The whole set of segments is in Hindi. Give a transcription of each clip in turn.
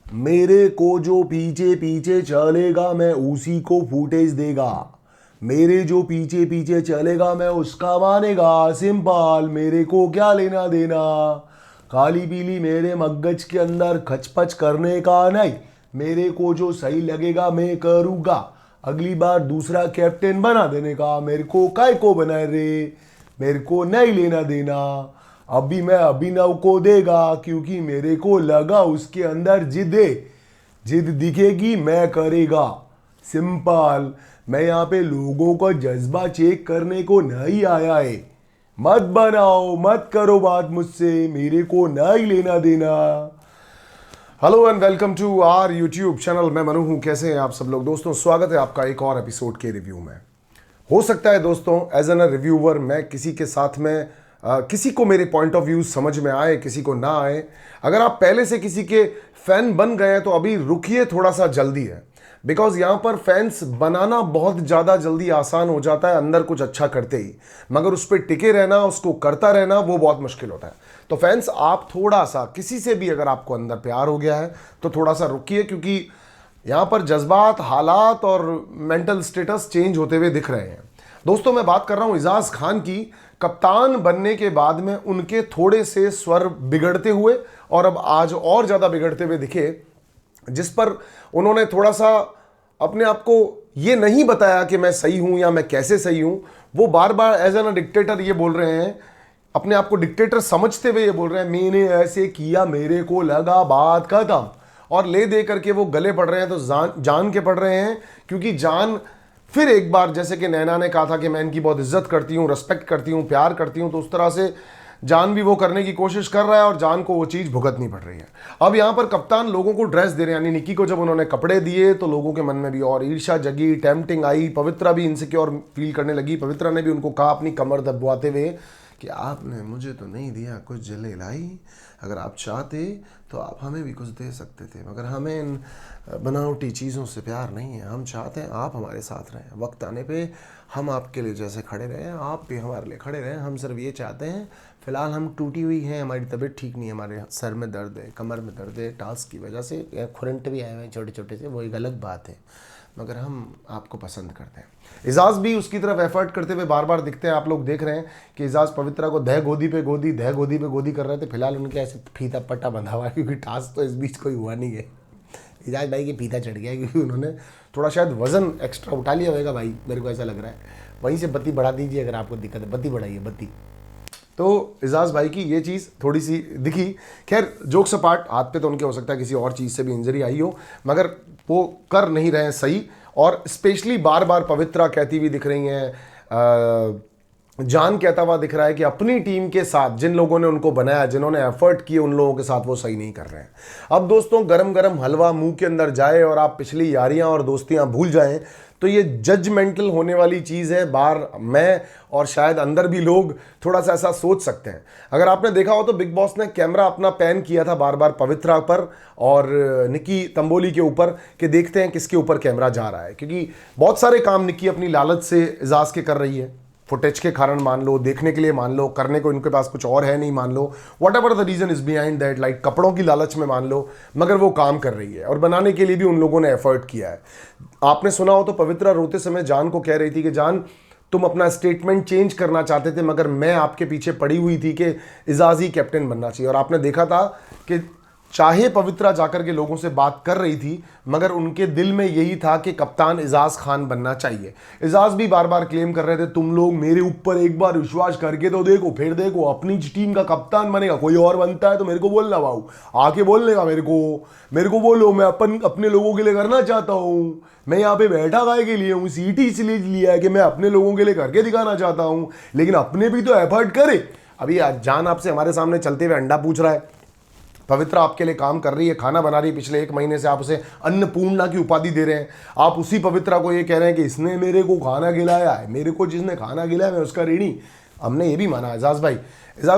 मेरे को जो पीछे पीछे चलेगा मैं उसी को फुटेज देगा। मेरे जो पीछे पीछे चलेगा मैं उसका मानेगा। सिंपल, मेरे को क्या लेना देना। काली पीली मेरे मगज के अंदर खचपच करने का नहीं। मेरे को जो सही लगेगा मैं करूँगा। अगली बार दूसरा कैप्टन बना देने का। मेरे को काय को बनाए रे, मेरे को नहीं लेना देना। अभी मैं अभिनव को देगा क्योंकि मेरे को लगा उसके अंदर जिद है। जिद दिखेगी मैं करेगा। सिंपल, मैं यहाँ पे लोगों का जज्बा चेक करने को नहीं आया है। मत बनाओ, मत करो बात मुझसे, मेरे को नहीं लेना देना। Hello and welcome to our YouTube channel. मैं मनु हूँ। कैसे हैं आप सब लोग? दोस्तों, स्वागत है आपका एक और एपिसोड के रिव्यू में। हो सकता है दोस्तों, एज एन रिव्यूअर मैं किसी के साथ में किसी को मेरे पॉइंट ऑफ व्यू समझ में आए, किसी को ना आए। अगर आप पहले से किसी के फैन बन गए हैं तो अभी रुकिए, थोड़ा सा जल्दी है। बिकॉज यहाँ पर फैंस बनाना बहुत ज़्यादा जल्दी आसान हो जाता है अंदर कुछ अच्छा करते ही, मगर उस पर टिके रहना, उसको करता रहना, वो बहुत मुश्किल होता है। तो फैंस, आप थोड़ा सा, किसी से भी अगर आपको अंदर प्यार हो गया है तो थोड़ा सा रुकिए, क्योंकि यहाँ पर जज्बात, हालात और मेंटल स्टेटस चेंज होते हुए दिख रहे हैं। दोस्तों, मैं बात कर रहा हूँ इजाज खान की। कप्तान बनने के बाद में उनके थोड़े से स्वर बिगड़ते हुए और अब आज और ज़्यादा बिगड़ते हुए दिखे, जिस पर उन्होंने थोड़ा सा अपने आप को ये नहीं बताया कि मैं सही हूँ या मैं कैसे सही हूँ। वो बार बार एज एन डिक्टेटर ये बोल रहे हैं, अपने आप को डिक्टेटर समझते हुए ये बोल रहे हैं, मैंने ऐसे किया, मेरे को लगा, बात खत्म। और ले दे करके वो गले पड़ रहे हैं तो जान के पड़ रहे हैं, क्योंकि जान फिर एक बार, जैसे कि नैना ने कहा था कि मैं इनकी बहुत इज्जत करती हूँ, रिस्पेक्ट करती हूँ, प्यार करती हूँ, तो उस तरह से जान भी वो करने की कोशिश कर रहा है और जान को वो चीज़ भुगतनी पड़ रही है। अब यहाँ पर कप्तान लोगों को ड्रेस दे रहे हैं, यानी निक्की को जब उन्होंने कपड़े दिए तो लोगों के मन में भी और ईर्ष्या जगी, टेम्पटिंग आई। पवित्रा भी इनसिक्योर फील करने लगी। पवित्रा ने भी उनको कहा अपनी कमर दबवाते हुए कि आपने मुझे तो नहीं दिया कुछ जले लाई, अगर आप चाहते तो आप हमें भी कुछ दे सकते थे, मगर हमें इन बनावटी चीज़ों से प्यार नहीं है। हम चाहते हैं आप हमारे साथ रहें, वक्त आने पे हम आपके लिए जैसे खड़े रहें, आप भी हमारे लिए खड़े रहें। हम सिर्फ ये चाहते हैं, फ़िलहाल हम टूटी हुई हैं, हमारी तबीयत ठीक नहीं है, हमारे सर में दर्द है, कमर में दर्द है, टास्क की वजह से खुरंट भी आए हुए हैं छोटे छोटे से, वो एक अलग बात है, मगर हम आपको पसंद करते हैं। एजाज भी उसकी तरफ एफर्ट करते हुए बार बार दिखते हैं। आप लोग देख रहे हैं कि एजाज पवित्रा को दह गोदी पे गोदी, दह गोदी पे गोदी कर रहे थे। फिलहाल उनके ऐसे फीता पट्टा बंधा हुआ है, क्योंकि टास्क तो इस बीच कोई हुआ नहीं है। एजाज भाई की फीता चढ़ गया, क्योंकि उन्होंने थोड़ा शायद वजन एक्स्ट्रा उठा लिया होगा भाई, मेरे को ऐसा लग रहा है। वहीं से बत्ती बढ़ा दीजिए अगर आपको दिक्कत है, बत्ती बढ़ाइए, बत्ती। तो एजाज भाई की ये चीज़ थोड़ी सी दिखी। खैर, जोक्स अपार्ट, हाथ पे तो उनके हो सकता है किसी और चीज़ से भी इंजरी आई हो, मगर वो कर नहीं रहे हैं सही। और स्पेशली बार बार पवित्रा कहती हुई दिख रही हैं, जान कहता हुआ दिख रहा है कि अपनी टीम के साथ जिन लोगों ने उनको बनाया, जिन्होंने एफर्ट किए, उन लोगों के साथ वो सही नहीं कर रहे हैं। अब दोस्तों, गरम गरम हलवा मुंह के अंदर जाए और आप पिछली यारियां और दोस्तियां भूल जाएं, तो ये जजमेंटल होने वाली चीज़ है। बार मैं और शायद अंदर भी लोग थोड़ा सा ऐसा सोच सकते हैं। अगर आपने देखा हो तो बिग बॉस ने कैमरा अपना पैन किया था बार बार पवित्रा पर और निक्की तंबोली के ऊपर, कि देखते हैं किसके ऊपर कैमरा जा रहा है, क्योंकि बहुत सारे काम निक्की अपनी लालच से एजाज के कर रही है। फुटेज के कारण मान लो, देखने के लिए मान लो, करने को इनके पास कुछ और है नहीं मान लो, whatever the reason is behind that, like कपड़ों की लालच में मान लो, मगर वो काम कर रही है और बनाने के लिए भी उन लोगों ने एफर्ट किया है। आपने सुना हो तो पवित्रा रोते समय जान को कह रही थी कि जान, तुम अपना स्टेटमेंट चेंज करना चाहते थे, मगर मैं आपके पीछे पड़ी हुई थी कि एजाज ही कैप्टन बनना चाहिए। और आपने देखा था कि चाहे पवित्रा जाकर के लोगों से बात कर रही थी, मगर उनके दिल में यही था कि कप्तान एजाज खान बनना चाहिए। एजाज भी बार बार क्लेम कर रहे थे, तुम लोग मेरे ऊपर एक बार विश्वास करके तो देखो, फिर देखो अपनी टीम का कप्तान बनेगा, कोई और बनता है तो मेरे को बोलना भाऊ, आके बोलने का मेरे को बोलो, मैं अपने लोगों के लिए करना चाहता हूँ। मैं यहाँ पे बैठा गाय के लिए हूँ, सीट ही इसलिए लिया है कि मैं अपने लोगों के लिए करके दिखाना चाहता हूँ, लेकिन अपने भी तो एफर्ट करे। अभी जान आपसे हमारे सामने चलते हुए अंडा पूछ रहा है, पवित्रा आपके लिए काम कर रही है, खाना बना रही है, पिछले 1 महीने से आप उसे अन्नपूर्णा की उपाधि दे रहे हैं। आप उसी पवित्रा को ये कह रहे हैं कि इसने मेरे को खाना खिलाया है, मेरे को जिसने खाना खिलाया मैं उसका ऋणी। हमने ये भी माना एजाज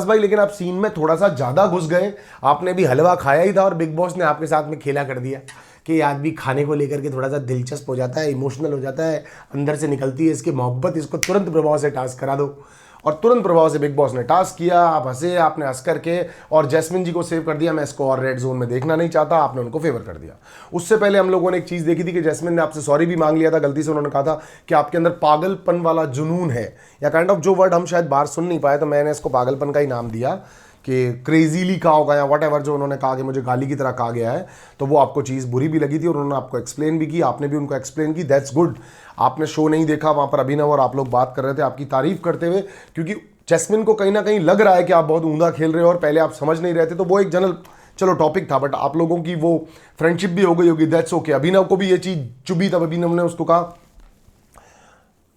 भाई, लेकिन आप सीन में थोड़ा सा ज़्यादा घुस गए। आपने भी हलवा खाया ही था और बिग बॉस ने आपके साथ में खेला कर दिया कि आदमी खाने को लेकर के थोड़ा सा दिलचस्प हो जाता है, इमोशनल हो जाता है, अंदर से निकलती है इसकी मोहब्बत, इसको तुरंत प्रभाव से टास्क करा दो। और तुरंत प्रभाव से बिग बॉस ने टास्क किया, आप हंसे, आपने हंस करके और जैस्मिन जी को सेव कर दिया। मैं इसको और रेड जोन में देखना नहीं चाहता, आपने उनको फेवर कर दिया। उससे पहले हम लोगों ने एक चीज़ देखी थी कि जैस्मिन ने आपसे सॉरी भी मांग लिया था, गलती से उन्होंने कहा था कि आपके अंदर पागलपन वाला जुनून है, या काइंड ऑफ जो वर्ड हम शायद बाहर सुन नहीं पाए, तो मैंने इसको पागलपन का ही नाम दिया कि क्रेजीली कहा होगा या वट एवर जो उन्होंने कहा कि मुझे गाली की तरह कहा गया है। तो वो आपको चीज़ बुरी भी लगी थी और उन्होंने आपको एक्सप्लेन भी की, आपने भी उनको एक्सप्लेन की, दैट्स गुड। आपने शो नहीं देखा, वहाँ पर अभिनव और आप लोग बात कर रहे थे आपकी तारीफ करते हुए, क्योंकि जैस्मिन को कहीं ना कहीं लग रहा है कि आप बहुत ऊंधा खेल रहे हो और पहले आप समझ नहीं रहे थे, तो वो एक जनरल चलो टॉपिक था, बट आप लोगों की वो फ्रेंडशिप भी हो गई होगी, दैट्स ओके। अभिनव को भी ये चीज़ चुभी, तब अभिनव ने उसको कहा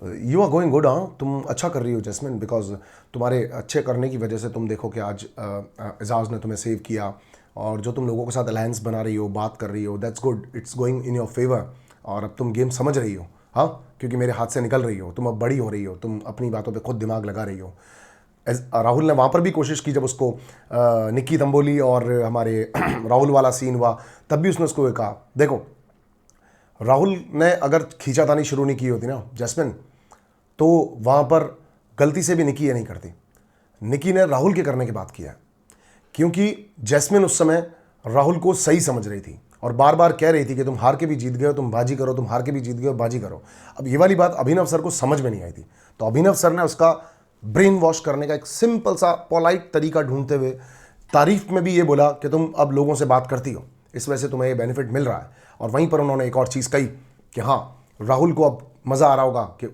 यू आर गोइंग गुड, हाँ तुम अच्छा कर रही हो जैस्मिन, बिकॉज तुम्हारे अच्छे करने की वजह से तुम देखो कि आज एजाज ने तुम्हें सेव किया, और जो तुम लोगों के साथ अलायंस बना रही हो, बात कर रही हो, that's good, it's going in your favour, और अब तुम गेम समझ रही हो, हाँ क्योंकि मेरे हाथ से निकल रही हो, तुम अब बड़ी हो रही हो, तुम अपनी बातों पे खुद दिमाग लगा रही हो। राहुल ने वहाँ पर भी कोशिश की, जब उसको निक्की तंबोली और हमारे राहुल वाला सीन हुआ, तब भी उसने उसको कहा देखो, राहुल ने अगर खींचातानी शुरू नहीं की होती ना जैस्मिन, तो वहाँ पर गलती से भी निकी ये नहीं करती। निकी ने राहुल के करने की बात किया, क्योंकि जैस्मिन उस समय राहुल को सही समझ रही थी और बार बार कह रही थी कि तुम हार के भी जीत गए हो, तुम बाजी करो, तुम हार के भी जीत गए हो, बाजी करो। अब ये वाली बात अभिनव सर को समझ में नहीं आई थी, तो अभिनव सर ने उसका ब्रेन वॉश करने का एक सिंपल सा पोलाइट तरीका ढूंढते हुए तारीफ में भी ये बोला कि तुम अब लोगों से बात करती हो, इस वजह से तुम्हें ये बेनिफिट मिल रहा है। और वहीं पर उन्होंने एक और चीज़ कही कि हाँ राहुल को अब मज़ा आ रहा होगा कि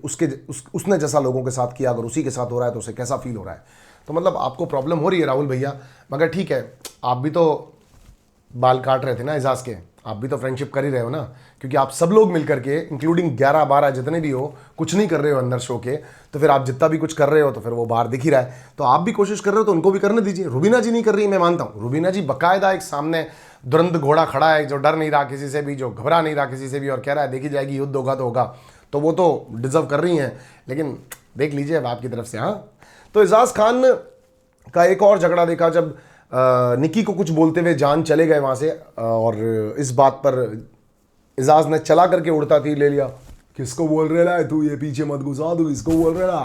उसने जैसा लोगों के साथ किया, अगर उसी के साथ हो रहा है तो उसे कैसा फील हो रहा है। तो मतलब आपको प्रॉब्लम हो रही है राहुल भैया, मगर ठीक है, आप भी तो बाल काट रहे थे ना एजाज के, आप भी तो फ्रेंडशिप कर ही रहे हो ना, क्योंकि आप सब लोग मिलकर के इंक्लूडिंग 11-12 जितने भी हो, कुछ नहीं कर रहे हो अंदर शो के, तो फिर आप जितना भी कुछ कर रहे हो तो फिर वो बाहर दिख ही रहा है। तो आप भी कोशिश कर रहे हो तो उनको भी करने दीजिए। रुबीना जी नहीं कर रही, मैं मानता हूँ, रुबीना जी बकायदा एक सामने दुरंत घोड़ा खड़ा है, जो डर नहीं रहा किसी से भी, जो घबरा नहीं रहा किसी से भी, और कह रहा है देखी जाएगी, युद्ध होगा तो होगा, तो वो तो डिजर्व कर रही हैं, लेकिन देख लीजिए अब आपकी तरफ से। हाँ, तो एजाज खान का एक और झगड़ा देखा, जब निकी को कुछ बोलते हुए जान चले गए वहाँ से, और इस बात पर एजाज ने चला करके उड़ता तीर ले लिया, किसको बोल रहा है तू, ये पीछे मत घुसा, तू किसको बोल रहा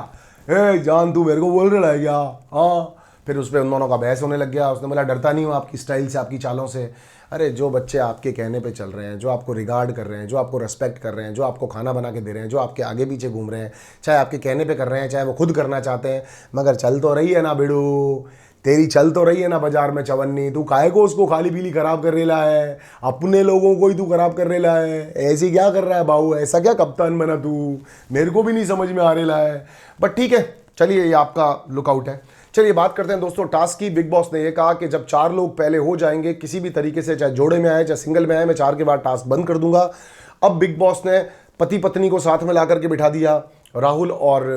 है, जान तू मेरे को बोल रहा है क्या, हाँ। फिर उस पर उन दोनों का बहस होने लग गया, उसने बोला डरता नहीं हूँ आपकी स्टाइल से, आपकी चालों से। अरे जो बच्चे आपके कहने पे चल रहे हैं, जो आपको रिगार्ड कर रहे हैं, जो आपको रेस्पेक्ट कर रहे हैं, जो आपको खाना बना के दे रहे हैं, जो आपके आगे पीछे घूम रहे हैं, चाहे आपके कहने पे कर रहे हैं, चाहे वो खुद करना चाहते हैं, मगर चल तो रही है ना बेड़ू, तेरी चल तो रही है ना बाजार में चवन्नी, तू काहे को उसको खाली पीली खराब कर रेला है, अपने लोगों को ही तू खराब कर रेला है, ऐसे क्या कर रहा है बाबू, ऐसा क्या कप्तान बना तू, मेरे को भी नहीं समझ में आ रेला है। बट ठीक है, चलिए ये आपका लुकआउट है। चलिए बात करते हैं दोस्तों टास्क की। बिग बॉस ने ये कहा कि जब 4 लोग पहले हो जाएंगे किसी भी तरीके से, चाहे जोड़े में आए चाहे सिंगल में आए, मैं 4 के बाद टास्क बंद कर दूंगा। अब बिग बॉस ने पति पत्नी को साथ में ला करके बिठा दिया, राहुल और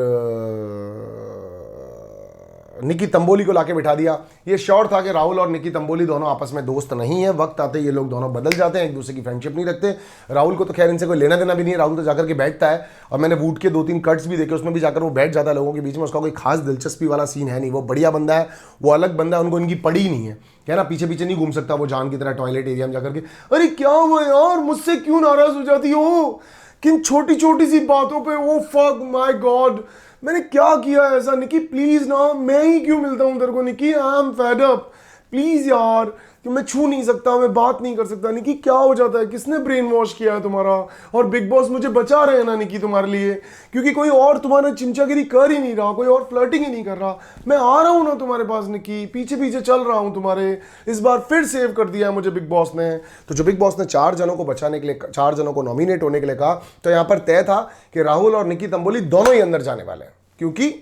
निकी तंबोली को लाके बिठा दिया। ये श्योर था कि राहुल और निकी तंबोली दोनों आपस में दोस्त नहीं है, वक्त आते ये लोग दोनों बदल जाते हैं, एक दूसरे की फ्रेंडशिप नहीं रखते। राहुल को तो खैर इनसे कोई लेना देना भी नहीं है, राहुल तो जाकर के बैठता है, और मैंने वूट के 2-3 कट्स भी देखे, उसमें भी जाकर वो बैठ जाता है लोगों के बीच में, उसका कोई खास दिलचस्पी वाला सीन है नहीं, वो बढ़िया बंदा है, वो अलग बंदा है, उनको इनकी पड़ी ही नहीं है, क्या ना, पीछे पीछे नहीं घूम सकता वो जान की तरह टॉयलेट एरिया में जाकर के, अरे क्या हुआ यार, मुझसे क्यों नाराज हो जाती हो किन छोटी छोटी सी बातों पे, ओ फक माय गॉड, मैंने क्या किया ऐसा, निकी प्लीज ना, मैं ही क्यों मिलता हूं तेरे को Nikki, I am fed up, please यार, कि मैं छू नहीं सकता, मैं बात नहीं कर सकता, निकी क्या हो जाता है, किसने ब्रेन वॉश किया है तुम्हारा, और बिग बॉस मुझे बचा रहे हैं ना निकी तुम्हारे लिए, क्योंकि कोई और तुम्हारा चिंचागिरी कर ही नहीं रहा, कोई और फ्लर्टिंग ही नहीं कर रहा, मैं आ रहा हूं ना तुम्हारे पास निकी, पीछे पीछे चल रहा हूं तुम्हारे, इस बार फिर सेव कर दिया है मुझे बिग बॉस ने। तो जो बिग बॉस ने 4 जनों को बचाने के लिए, 4 जनों को नॉमिनेट होने के लिए कहा, तो यहां पर तय था कि राहुल और निकी तंबोली दोनों ही अंदर जाने वाले हैं, क्योंकि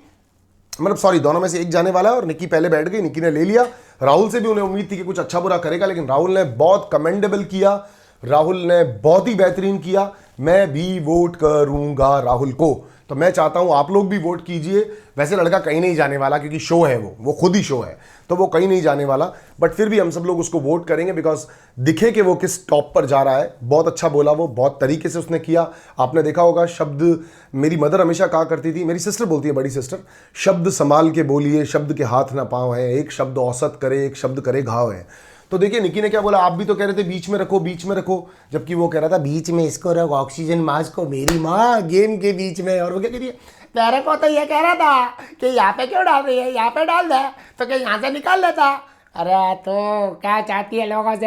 मतलब सॉरी, दोनों में से एक जाने वाला है, और निकी पहले बैठ गई, निकी ने ले लिया। राहुल से भी उन्हें उम्मीद थी कि कुछ अच्छा बुरा करेगा, लेकिन राहुल ने बहुत कमेंडेबल किया, राहुल ने बहुत ही बेहतरीन किया, मैं भी वोट करूंगा राहुल को। तो मैं चाहता हूं आप लोग भी वोट कीजिए। वैसे लड़का कहीं नहीं जाने वाला, क्योंकि शो है, वो खुद ही शो है, तो वो कहीं नहीं जाने वाला, बट फिर भी हम सब लोग उसको वोट करेंगे, बिकॉज दिखे कि वो किस टॉप पर जा रहा है। बहुत अच्छा बोला, वो बहुत तरीके से उसने किया। आपने देखा होगा शब्द, मेरी मदर हमेशा कहा करती थी, मेरी सिस्टर बोलती है, बड़ी सिस्टर, शब्द संभाल के बोलिए, शब्द के हाथ ना पाँव है, एक शब्द औसत करे, एक शब्द करे घाव है। तो देखिए निकी ने क्या बोला, आप भी तो कह रहे थे बीच में रखो बीच में रखो, जबकि वो कह रहा था बीच में इसको रख, ऑक्सीजन मास्क को मेरी माँ गेम के बीच में। और वो क्या कह रही है, प्यारे को तो ये कह रहा था कि यहाँ पे क्यों डाल रही है, यहाँ पे डाल दे तो क्या यहाँ से निकाल लेता। अरे तो क्या चाहती है लोगों से,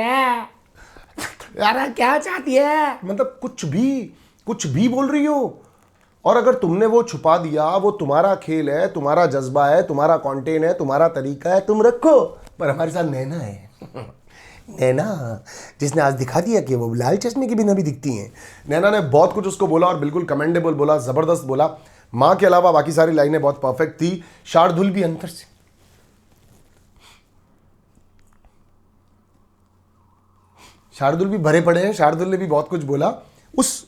यार क्या चाहती है, मतलब कुछ भी बोल रही हो। और अगर तुमने वो छुपा दिया, वो तुम्हारा खेल है, तुम्हारा जज्बा है, तुम्हारा कंटेंट है, तुम्हारा तरीका है, तुम रखो। पर हमारे साथ नैना है नैना, जिसने आज दिखा दिया कि वो लाल चश्मे के बिना भी दिखती हैं। नैना ने बहुत कुछ उसको बोला और बिल्कुल कमेंडेबल बोला, जबरदस्त बोला। माँ के अलावा बाकी सारी लाइनें बहुत परफेक्ट थी। शार्दुल भी अंतर से, शार्दुल भी भरे पड़े हैं। शार्दुल ने भी बहुत कुछ बोला, उस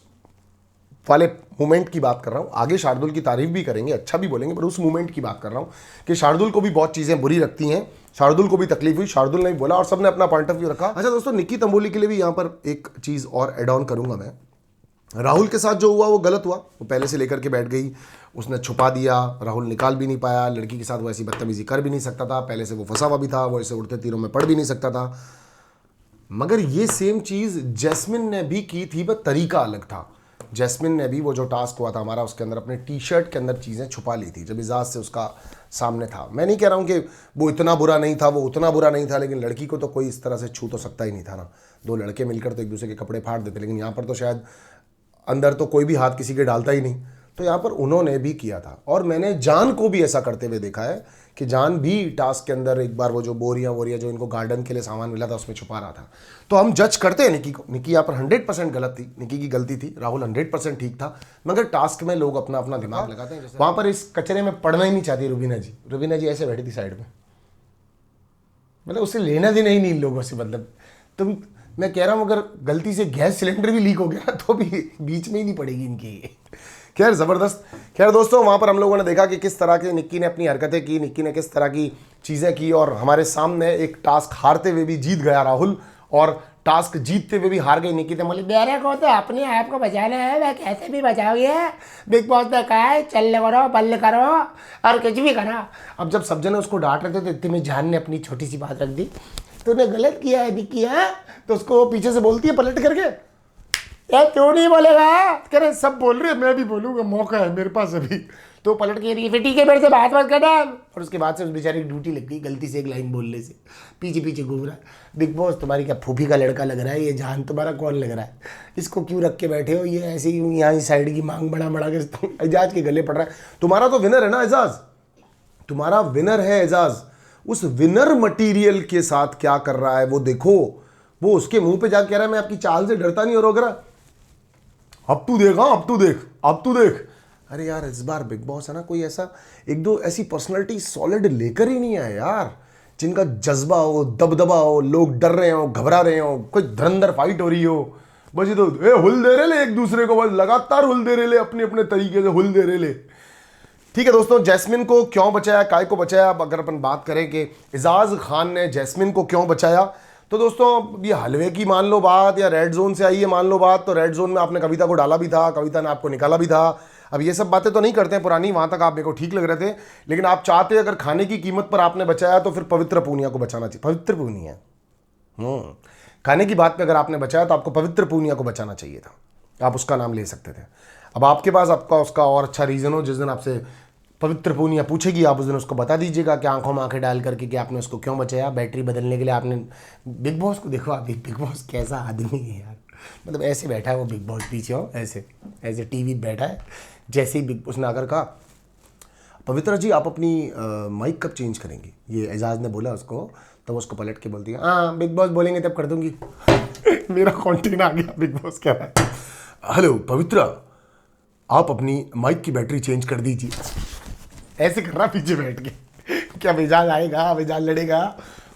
वाले मोमेंट की बात कर रहा हूँ। आगे शार्दुल की तारीफ भी करेंगे, अच्छा भी बोलेंगे, पर उस मोमेंट की बात कर रहा हूँ कि शार्दुल को भी बहुत चीज़ें बुरी लगती हैं, शार्दुल को भी तकलीफ हुई, शार्दुल ने भी बोला और सबने अपना पॉइंट ऑफ व्यू रखा। अच्छा दोस्तों, निकी तंबोली के लिए भी यहाँ पर एक चीज़ और एड ऑन करूँगा मैं। राहुल के साथ जो हुआ वो गलत हुआ, वो पहले से लेकर के बैठ गई, उसने छुपा दिया, राहुल निकाल भी नहीं पाया, लड़की के साथ वो ऐसी बदतमीजी कर भी नहीं सकता था, पहले से वो फंसा हुआ भी था, वो ऐसे उड़ते तीरों में पड़ भी नहीं सकता था। मगर ये सेम चीज़ जैस्मिन ने भी की थी, बस तरीका अलग था। जैस्मिन ने भी वो जो टास्क हुआ था हमारा, उसके अंदर अपने टी शर्ट के अंदर चीज़ें छुपा ली थी जब इजाज़ से उसका सामने था। मैं नहीं कह रहा हूँ कि वो इतना बुरा नहीं था, वो उतना बुरा नहीं था, लेकिन लड़की को तो कोई इस तरह से छू तो सकता ही नहीं था ना। दो लड़के मिलकर तो एक दूसरे के कपड़े फाड़ देते, लेकिन यहाँ पर तो शायद अंदर तो कोई भी हाथ किसी के डालता ही नहीं। तो यहाँ पर उन्होंने भी किया था। और मैंने जान को भी ऐसा करते हुए देखा है कि जान भी टास्क के अंदर एक बार वो जो बोरियां जो इनको गार्डन के लिए सामान मिला था उसमें छुपा रहा था। तो हम जज करते हैं निकी को, निकी यहाँ पर 100% गलत थी, निकी की गलती थी, राहुल 100% ठीक था। मगर टास्क में लोग अपना अपना दिमाग लगाते हैं। वहाँ पर इस कचरे में पड़ना ही नहीं चाहती रुबीना जी। रुबीना जी ऐसे बैठी थी साइड में, मतलब उससे लेना देना ही नहीं इन लोगों से। मतलब तुम, मैं कह रहा हूँ अगर गलती से गैस सिलेंडर भी लीक हो गया तो भी बीच में ही नहीं पड़ेगी इनकी। खैर ज़बरदस्त। खैर दोस्तों, वहाँ पर हम लोगों ने देखा कि किस तरह के निक्की ने अपनी हरकतें की, निक्की ने किस तरह की चीज़ें की, और हमारे सामने एक टास्क हारते हुए भी जीत गया राहुल, और टास्क जीतते हुए भी हार गई निक्की। तो बोले बेरे को तो अपने आप को बचाना है, वह कैसे भी बचाओगे, बिग बॉस ने कहा है चल करो बल्ले करो और कुछ भी करो। अब जब सब जने उसको डांट रहे थे तो इतने में जान ने अपनी छोटी सी बात रख दी, तूने गलत किया है निक्की है, तो उसको पीछे से बोलती है पलट करके, यार क्यों नहीं बोलेगा, कह रहे सब बोल रहे मैं भी बोलूँगा, मौका है मेरे पास अभी। तो पलट के रही है, फिर ठीक है मेरे से बात मत करना। और उसके बाद से उस बेचारे की ड्यूटी लग गई, गलती से एक लाइन बोलने से पीछे पीछे घूम रहा है। बिग बॉस तुम्हारी क्या फूफी का लड़का लग रहा है, ये जान तुम्हारा कौन लग रहा है, इसको क्यों रख के बैठे हो, ये ऐसे ही यहाँ साइड की मांग बढ़ा बढ़ा के एजाज के गले पड़ रहा है। तुम्हारा तो विनर है ना एजाज, तुम्हारा विनर है एजाज। उस विनर मटीरियल के साथ क्या कर रहा है वो देखो। वो उसके मुंह पे जाके कह रहा है मैं आपकी चाल से डरता नहीं, और वगैरह अब तू देख, हाँ अब तू देख, अब तू देख। अरे यार इस बार बिग बॉस है ना, कोई ऐसा एक दो ऐसी पर्सनालिटी सॉलिड लेकर ही नहीं आए यार, जिनका जज्बा हो, दबदबा हो, लोग डर रहे हो, घबरा रहे हो, कोई धुरंधर फाइट हो रही हो। बस ये तो हुल दे रहे ले एक दूसरे को, बस लगातार हुल दे रहे ले, अपने अपने तरीके से हुल दे रहे ले। ठीक है दोस्तों, जैस्मिन को क्यों बचाया, काय को बचाया। अब अगर अपन बात करें कि एजाज खान ने जैस्मिन को क्यों बचाया, तो दोस्तों ये हलवे की मान लो बात, या रेड जोन से आई है मान लो बात, तो रेड जोन में आपने कविता को डाला भी था, कविता ने आपको निकाला भी था। अब ये सब बातें तो नहीं करते हैं पुरानी, वहां तक आप मेरे को ठीक लग रहे थे, लेकिन आप चाहते अगर खाने की कीमत पर आपने बचाया तो फिर पवित्र पूनिया को बचाना चाहिए। पवित्र पूनिया, खाने की बात पे अगर आपने बचाया तो आपको पवित्र पूनिया को बचाना चाहिए था, आप उसका नाम ले सकते थे। अब आपके पास आपका उसका और अच्छा रीज़न हो, जिस दिन आपसे पवित्र पूनिया पूछेगी आप उस दिन उसको बता दीजिएगा कि आंखों में आंखें डाल करके कि आपने उसको क्यों बचाया। बैटरी बदलने के लिए आपने बिग बॉस को देखो, आप बिग बॉस कैसा आदमी है यार, मतलब ऐसे बैठा है वो बिग बॉस पीछे हो, ऐसे ऐसे टीवी बैठा है। जैसे ही बिग बॉस ने आकर कहा पवित्रा जी आप अपनी माइक कब चेंज करेंगी, ये एजाज ने बोला उसको, तो उसको पलट के बोलती है हाँ बिग बॉस बोलेंगे तब कर दूंगी। मेरा कॉन्टेंट आ गया, बिग बॉस कह रहा है हेलो पवित्रा आप अपनी माइक की बैटरी चेंज कर दीजिए। ऐसे कर रहा पीछे बैठ के, क्या वेजाल आएगा, वेजाल लड़ेगा।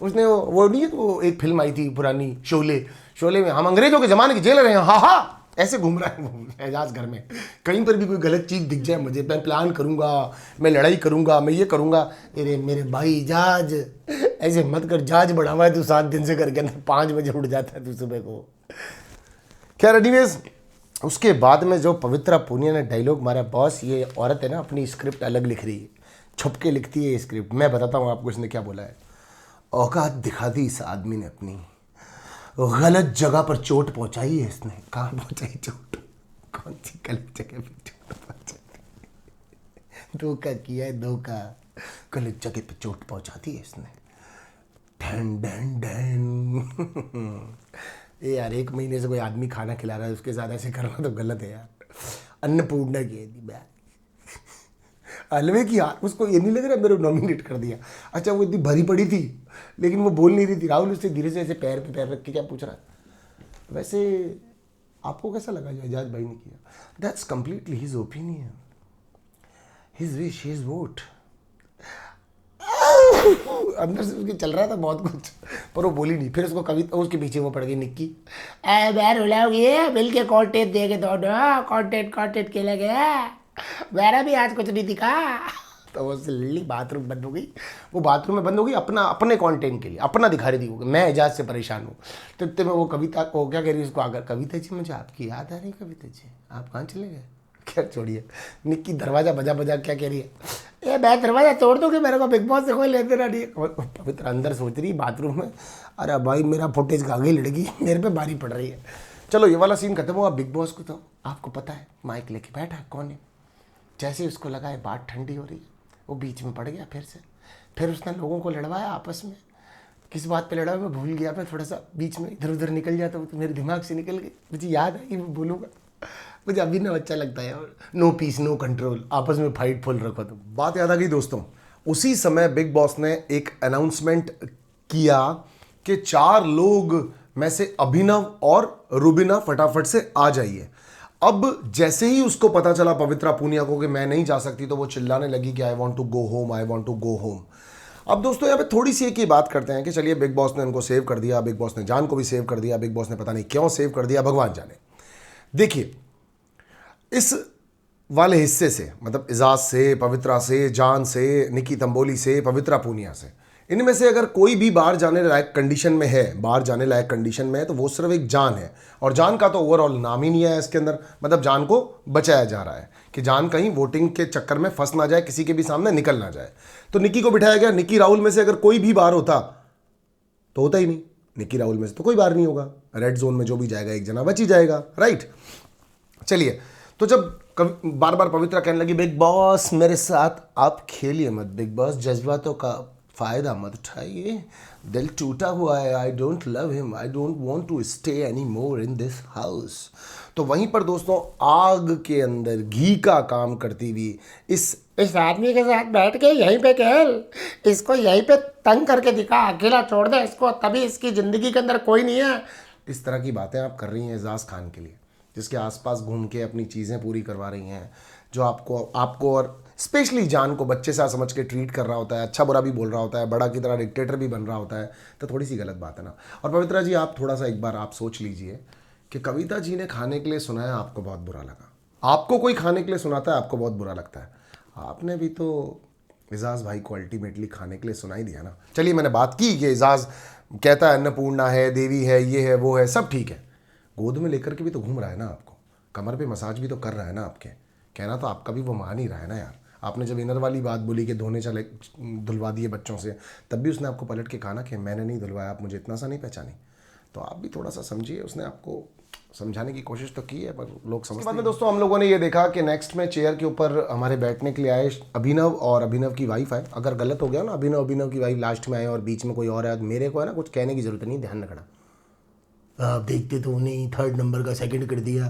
उसने वो नहीं, वो एक फिल्म आई थी पुरानी शोले में हम अंग्रेजों के ज़माने की जेल रहे हैं, हाँ ऐसे घूम रहा है एजाज घर में। कहीं पर भी कोई गलत चीज़ दिख जाए मुझे, मैं प्लान करूँगा, मैं लड़ाई करूँगा, मैं ये करूँगा। अरे मेरे भाई जहाज ऐसे मत कर, जहाज बढ़ा हुआ है तू 7 दिन से करके, 5 बजे उठ जाता है तू सुबह को। खैर एनीवेज, उसके बाद में जो पवित्रा पूनिया ने डायलॉग मारा, बॉस ये औरत है ना अपनी स्क्रिप्ट अलग लिख रही है, छुप के लिखती है स्क्रिप्ट। मैं बताता हूँ आपको इसने क्या बोला है। औकात दिखा दी इस आदमी ने अपनी, गलत जगह पर चोट पहुंचाई है इसने। कहाँ पहुंचाई चोट? कौन सी गलत जगह पर चोट पहुंचाई? धोखा किया है, धोखा। गलत जगह पर चोट पहुंचा दी है इसने। ढन ढन ढन। ये यार, 1 महीने से कोई आदमी खाना खिला रहा है, उसके साथ ऐसे करना तो गलत है यार। अन्नपूर्णा की हलवे की यार, उसको ये नहीं लग रहा मेरे नॉमिनेट कर दिया। अच्छा, वो इतनी भरी पड़ी थी लेकिन वो बोल नहीं रही थी। राहुल उससे धीरे से ऐसे पैर पे पैर रख के क्या पूछ रहा है। वैसे आपको कैसा लगा जो एजाज भाई ने किया? That's completely his opinion, his wish, his vote. अंदर से उसके चल रहा था बहुत कुछ, पर वो बोली नहीं। फिर उसको कविता, उसके पीछे वो पड़ गई निक्की, बैर उलाओगी मिल के कॉन्टेंट देंगे दोनों, कॉन्टेंट खेला गया, मेरा भी आज कुछ नहीं दिखा। तो वो लल्ली बाथरूम बंद हो गई। वो बाथरूम में बंद हो गई अपने कंटेंट के लिए, अपना दिखा रही थी वो, मैं एजाज से परेशान हूँ। तो इतने में वो कविता को क्या कह रही है उसको आकर, कविता जी मुझे आपकी याद आ रही। कविता जी आप कहाँ चले गए? क्या छोड़िए, निक्की दरवाजा बजा बजा क्या कह रही है, ये मैं दरवाजा तोड़ दूँ कि मेरे को बिग बॉस से कोई लेते ना नहीं। पवित्र अंदर सोच रही बाथरूम में, अरे भाई मेरा फुटेज खा गई लड़की, मेरे पे बारी पड़ रही है। चलो ये वाला सीन खत्म हुआ। बिग बॉस को तो आपको पता है माइक लेके बैठा है, कौन है। जैसे ही उसको लगा है बात ठंडी हो रही है, वो बीच में पड़ गया फिर से। फिर उसने लोगों को लड़वाया आपस में। किस बात पे लड़ा मैं भूल गया। मैं थोड़ा सा बीच में इधर उधर निकल जाता हूँ तो मेरे दिमाग से निकल गई। मुझे याद है कि मैं बोलूँगा, मुझे अभी ना अच्छा लगता है। और नो पीस नो कंट्रोल, आपस में फाइट फुल रखो। तो बात याद आ गई दोस्तों, उसी समय बिग बॉस ने एक अनाउंसमेंट किया कि 4 लोग में से अभिनव और रुबीना फटाफट से आ जाइए। अब जैसे ही उसको पता चला पवित्रा पूनिया को कि मैं नहीं जा सकती, तो वो चिल्लाने लगी कि I want to go home, I want to go home. अब दोस्तों यहाँ पे थोड़ी सी एक ही बात करते हैं कि चलिए बिग बॉस ने उनको सेव कर दिया, बिग बॉस ने जान को भी सेव कर दिया, बिग बॉस ने पता नहीं क्यों सेव कर दिया, भगवान जाने। देखिए इस वाले हिस्से से, मतलब एजाज से, पवित्रा से, जान से, निकी तंबोली से, पवित्रा पूनिया से, इनमें से अगर कोई भी बाहर जाने लायक कंडीशन में है, बाहर जाने लायक कंडीशन में है, तो वो सिर्फ एक जान है। और जान का तो ओवरऑल नाम ही नहीं है इसके अंदर। मतलब जान को बचाया जा रहा है कि जान कहीं वोटिंग के चक्कर में फंस ना जाए, किसी के भी सामने निकल ना जाए। तो निकी को बिठाया गया। निकी राहुल में से अगर कोई भी बाहर होता तो होता ही नहीं। निकी राहुल में से तो कोई बाहर नहीं होगा। रेड जोन में जो भी जाएगा एक जना बच ही जाएगा, राइट। चलिए, तो जब बार बार पवित्रा कहने लगी बिग बॉस मेरे साथ आप खेलिए मत, बिग बॉस जज्बातों का फ़ायदा मत उठाइए, दिल टूटा हुआ है, I don't love him, I don't want to stay any more in this house. तो वहीं पर दोस्तों आग के अंदर घी का काम करती हुई इस आदमी के साथ बैठ के यहीं पे खेल, इसको यहीं पे तंग करके दिखा, अकेला छोड़ दे इसको, तभी इसकी ज़िंदगी के अंदर कोई नहीं है। इस तरह की बातें आप कर रही हैं एजाज खान के लिए, जिसके आसपास घूम के अपनी चीज़ें पूरी करवा रही हैं, जो आपको और स्पेशली जान को बच्चे सा समझ के ट्रीट कर रहा होता है, अच्छा बुरा भी बोल रहा होता है, बड़ा की तरह डिक्टेटर भी बन रहा होता है। तो थोड़ी सी गलत बात है ना। और पवित्रा जी आप थोड़ा सा एक बार आप सोच लीजिए कि कविता जी ने खाने के लिए सुनाया, आपको बहुत बुरा लगा। आपको कोई खाने के लिए सुनाता है, आपको बहुत बुरा लगता है। आपने भी तो एजाज भाई को अल्टीमेटली खाने के लिए सुना ही दिया ना। चलिए मैंने बात की कि एजाज कहता है अन्नपूर्णा है, देवी है, ये है, वो है, सब ठीक है। गोद में लेकर के भी तो घूम रहा है ना, आपको कमर पे मसाज भी तो कर रहा है ना। आपके कहना तो आपका भी वो मान ही रहा है ना यार। आपने जब इनर वाली बात बोली कि धोने चले धुलवा दिए बच्चों से, तब भी उसने आपको पलट के कहा ना कि मैंने नहीं धुलवाया, आप मुझे इतना सा नहीं पहचानी। तो आप भी थोड़ा सा समझिए। उसने आपको समझाने की कोशिश तो की है, पर लोग समझते। बाद में दोस्तों हम लोगों ने ये देखा कि नेक्स्ट में चेयर के ऊपर हमारे बैठने के लिए आए अभिनव और अभिनव की वाइफ आए। अगर गलत हो गया ना, अभिनव की वाइफ लास्ट में आए और बीच में कोई और आया, तो मेरे को है ना कुछ कहने की जरूरत नहीं, ध्यान रखना। आप देखते तो नहीं, 3rd नंबर का 2nd कर दिया,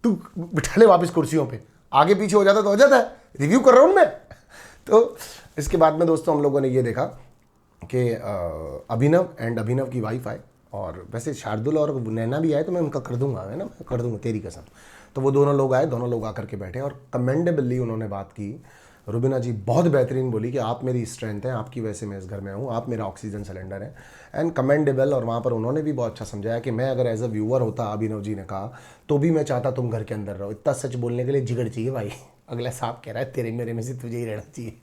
तू बिठा ले वापस कुर्सियों पे, आगे पीछे हो जाता तो हो जाता है, रिव्यू कर रहा हूँ मैं। तो इसके बाद में दोस्तों हम लोगों ने ये देखा कि अभिनव की वाइफ आए, और वैसे शार्दुल और नैना भी आए, तो मैं उनका कर दूंगा, है ना, मैं कर दूंगा तेरी कसम। तो वो दोनों लोग आए, दोनों लोग आकर के बैठे और कमेंडेबली उन्होंने बात की। रुबीना जी बहुत बेहतरीन बोली कि आप मेरी स्ट्रेंथ हैं, आपकी वजह से मैं इस घर में हूँ, आप मेरा ऑक्सीजन सिलेंडर है, एंड कमेंडेबल। और वहाँ पर उन्होंने भी बहुत अच्छा समझाया कि मैं अगर एज अ व्यूअर होता, अभिनव जी ने कहा, तो भी मैं चाहता तुम घर के अंदर रहो। इतना सच बोलने के लिए जिगर चाहिए भाई। अगला साहब कह रहा है तेरे मेरे में से तुझे ही रहना चाहिए।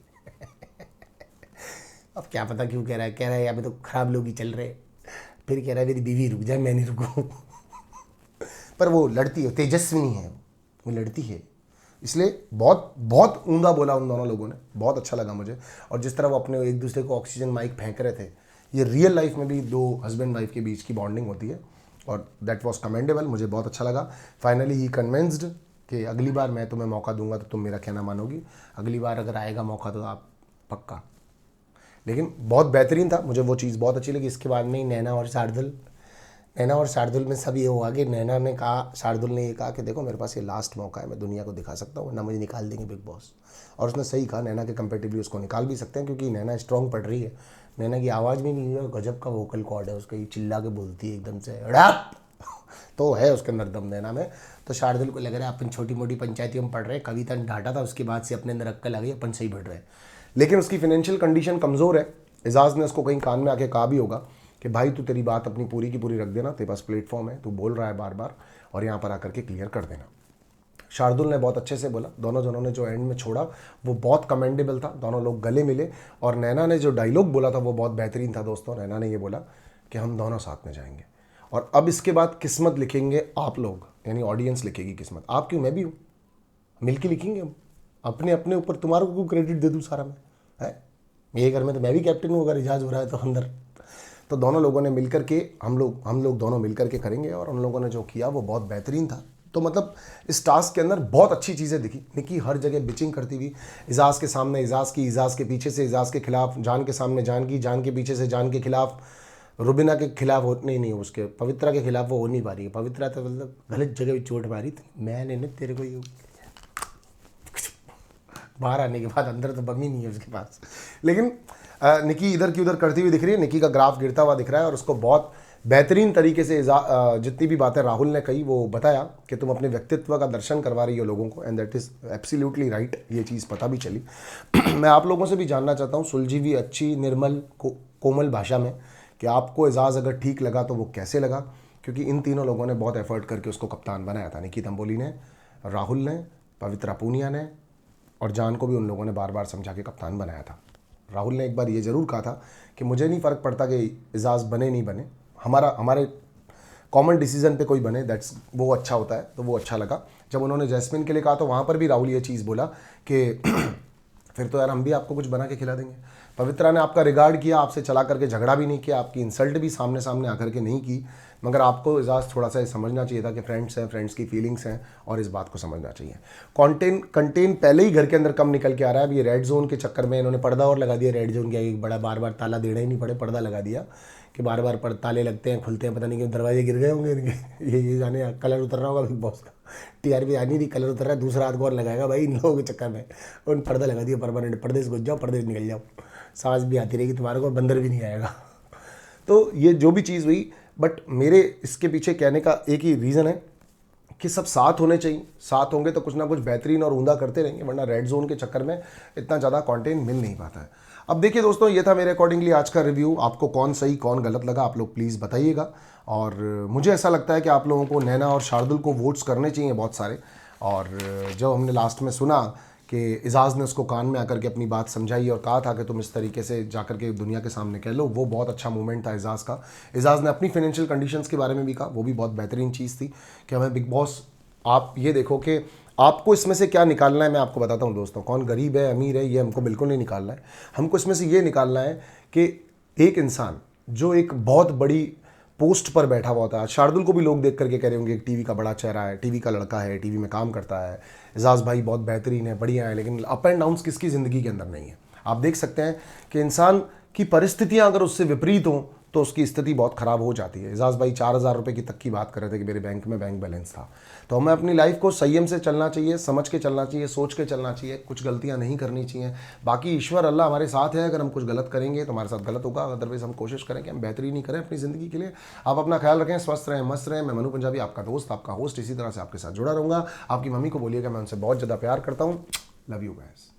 अब क्या पता क्यों कह रहा है यहाँ पे तो खराब लोग ही चल रहे। फिर कह रहा है मेरी बीवी रुक जाए, मैं नहीं रुकूँ। पर वो लड़ती है, तेजस्विनी है, वो लड़ती है, इसलिए बहुत बहुत ऊंधा बोला उन दोनों लोगों ने, बहुत अच्छा लगा मुझे। और जिस तरह वो अपने एक दूसरे को ऑक्सीजन माइक फेंक रहे थे, ये रियल लाइफ में भी दो हस्बैंड वाइफ के बीच की बॉन्डिंग होती है और दैट वॉज कमेंडेबल, मुझे बहुत अच्छा लगा। फाइनली ही कन्विंस्ड कि अगली बार मैं तुम्हें मौका दूंगा तो तुम मेरा कहना मानोगी, अगली बार अगर आएगा मौका तो आप पक्का। लेकिन बहुत बेहतरीन था, मुझे वो चीज़ बहुत अच्छी लगी। इसके बाद में ही नैना और शार्दुल में सब ये हुआ कि नैना ने कहा, शार्दुल ने ये कहा कि देखो मेरे पास ये लास्ट मौका है, मैं दुनिया को दिखा सकता हूँ, वरना मुझे निकाल देंगे बिग बॉस। और उसने सही कहा, नैना के कंपेरेटिवली उसको निकाल भी सकते हैं क्योंकि नैना स्ट्रॉन्ग पड़ रही है। नैना की आवाज़ भी नहीं है, गजब का वोकल कॉर्ड है उसका, ये चिल्ला के बोलती है एकदम से अड़प तो है उसके अंदर दम नैना में। तो शार्दुल को लग रहा है अपन छोटी मोटी पंचायती में पढ़ रहे हैं, कविता ने डांटा था उसके बाद से अपने अंदर अक्कल आ गई, अपन सही बढ़ रहे हैं। लेकिन उसकी फाइनेंशियल कंडीशन कमज़ोर है। एजाज ने उसको कहीं कान में आके कहा भी होगा कि भाई तू तेरी बात अपनी पूरी की पूरी रख देना, तेरे पास प्लेटफॉर्म है, तू बोल रहा है बार बार और यहाँ पर आकर के क्लियर कर देना। शार्दुल ने बहुत अच्छे से बोला, दोनों जनों ने जो एंड में छोड़ा वो बहुत कमेंडेबल था, दोनों लोग गले मिले। और नैना ने जो डायलॉग बोला था वो बहुत बेहतरीन था दोस्तों। नैना ने ये बोला कि हम दोनों साथ में जाएंगे और अब इसके बाद किस्मत लिखेंगे आप लोग, यानी ऑडियंस लिखेगी किस्मत। आप क्यों, मैं भी हूँ, मिलके लिखेंगे हम, अपने अपने ऊपर तुम्हारे को क्रेडिट दे दूँ सारा मैं, है ये घर में तो मैं भी कैप्टन हूँ अगर इजाज़ हो रहा है तो अंदर। तो दोनों लोगों ने मिलकर के हम लोग दोनों मिलकर के करेंगे और उन लोगों ने जो किया वो बहुत बेहतरीन था। तो मतलब इस टास्क के अंदर बहुत अच्छी चीज़ें दिखी। निकी हर जगह बिचिंग करती हुई, इजाज़ के सामने इजाज़ की, इजाज़ के पीछे से इजाज़ के खिलाफ, जान के सामने जान की, जान के पीछे से जान के खिलाफ, रुबिना के खिलाफ हो नहीं उसके पवित्रा के खिलाफ वो हो नहीं पा रही है। पवित्रा तो मतलब गलत जगह भी चोट मारी थी, मैंने ना तेरे को बाहर आने के बाद अंदर तो बम ही नहीं है उसके पास। लेकिन निकी इधर की उधर करती हुई दिख रही है, निकी का ग्राफ गिरता हुआ दिख रहा है और उसको बहुत बेहतरीन तरीके से जितनी भी बातें राहुल ने कही वो बताया कि तुम अपने व्यक्तित्व का दर्शन करवा रही हो लोगों को, and that is absolutely right. ये चीज़ पता भी चली। मैं आप लोगों से भी जानना चाहता हूँ सुलझी हुई अच्छी निर्मल कोमल भाषा में कि आपको एजाज़ अगर ठीक लगा तो वो कैसे लगा, क्योंकि इन तीनों लोगों ने बहुत एफर्ट करके उसको कप्तान बनाया था। निकी तंबोली ने, राहुल ने, पवित्रा पूनिया ने और जान को भी उन लोगों ने बार बार समझा के कप्तान बनाया था। राहुल ने एक बार ये ज़रूर कहा था कि मुझे नहीं फ़र्क पड़ता कि एजाज़ बने नहीं बने, हमारे कॉमन डिसीजन पे कोई बने दैट्स वो अच्छा होता है। तो वो अच्छा लगा। जब उन्होंने जैस्मिन के लिए कहा तो वहाँ पर भी राहुल ये चीज़ बोला कि फिर तो यार हम भी आपको कुछ बना के खिला देंगे। पवित्रा ने आपका रिगार्ड किया, आपसे चला करके झगड़ा भी नहीं किया, आपकी इंसल्ट भी सामने सामने आकर के नहीं की, मगर आपको एजाज़ थोड़ा सा समझना चाहिए था कि फ्रेंड्स हैं, फ्रेंड्स की फीलिंग्स हैं और इस बात को समझना चाहिए। कंटेंट पहले ही घर के अंदर कम निकल के आ रहा है। अब ये रेड जोन के चक्कर में इन्होंने पर्दा और लगा दिया, रेड जोन के एक बड़ा बार बार ताला देना ही नहीं पड़े, पर्दा लगा दिया कि बार बार ताले लगते हैं खुलते हैं, पता नहीं क्यों दरवाजे गिर गए होंगे इनके। ये जाने कलर उतर रहा होगा बिग बॉस का, टीआरपी आनी नहीं, कलर उतर रहा है, दूसरा हाथ को और लगाएगा भाई इन लोगों के चक्कर में। उन पर्दा लगा दिया परमानेंट, पर्दे से घुस जाओ, पर्दे से निकल जाओ, सांस भी आती रहेगी तुम्हारे को, बंदर भी नहीं आएगा। तो ये जो भी चीज़ हुई, बट मेरे इसके पीछे कहने का एक ही रीज़न है कि सब साथ होने चाहिए। साथ होंगे तो कुछ ना कुछ बेहतरीन और उम्दा करते रहेंगे, वरना रेड जोन के चक्कर में इतना ज़्यादा कंटेंट मिल नहीं पाता है। अब देखिए दोस्तों, ये था मेरे अकॉर्डिंगली आज का रिव्यू। आपको कौन सही कौन गलत लगा आप लोग प्लीज़ बताइएगा। और मुझे ऐसा लगता है कि आप लोगों को नैना और शार्दुल को वोट्स करने चाहिए बहुत सारे। और जब हमने लास्ट में सुना कि एजाज़ ने उसको कान में आकर के अपनी बात समझाई और कहा था कि तुम इस तरीके से जाकर के दुनिया के सामने कह लो, वो बहुत अच्छा मूवमेंट था एजाज़ का। एजाज़ ने अपनी फाइनेंशियल कंडीशंस के बारे में भी कहा, वो भी बहुत बेहतरीन चीज़ थी कि हमें बिग बॉस, आप ये देखो कि आपको इसमें से क्या निकालना है। मैं आपको बताता हूँ दोस्तों, कौन गरीब है अमीर है ये हमको बिल्कुल नहीं निकालना है। हमको इसमें से ये निकालना है कि एक इंसान जो एक बहुत बड़ी पोस्ट पर बैठा हुआ था, शार्दुल को भी लोग देख करके कह रहे होंगे एक टीवी का बड़ा चेहरा है, टीवी का लड़का है, टीवी में काम करता है, एजाज़ भाई बहुत बेहतरीन है, बढ़िया है, लेकिन अप एंड डाउन्स किसकी ज़िंदगी के अंदर नहीं है। आप देख सकते हैं कि इंसान की परिस्थितियां अगर उससे विपरीत हों तो उसकी स्थिति बहुत ख़राब हो जाती है। एजाज़ भाई 4,000 रुपये की तक की बात कर रहे थे कि मेरे बैंक में बैंक बैलेंस था। तो हमें अपनी लाइफ को संयम से चलना चाहिए, समझ के चलना चाहिए, सोच के चलना चाहिए, कुछ गलतियां नहीं करनी चाहिए। बाकी ईश्वर अल्लाह हमारे साथ है, अगर हम कुछ गलत करेंगे तो हमारे साथ गलत होगा, अदरवाइज हम कोशिश करें कि हम बेहतरीन ही करें अपनी ज़िंदगी के लिए। आप अपना ख्याल रखें, स्वस्थ रहें, मस्त रहें। मैं मनु पंजाबी आपका दोस्त, आपका होस्ट, इसी तरह से आपके साथ जुड़ा रहूँगा। आपकी मम्मी को बोलिएगा मैं उनसे बहुत ज़्यादा प्यार करता हूँ। Love you guys.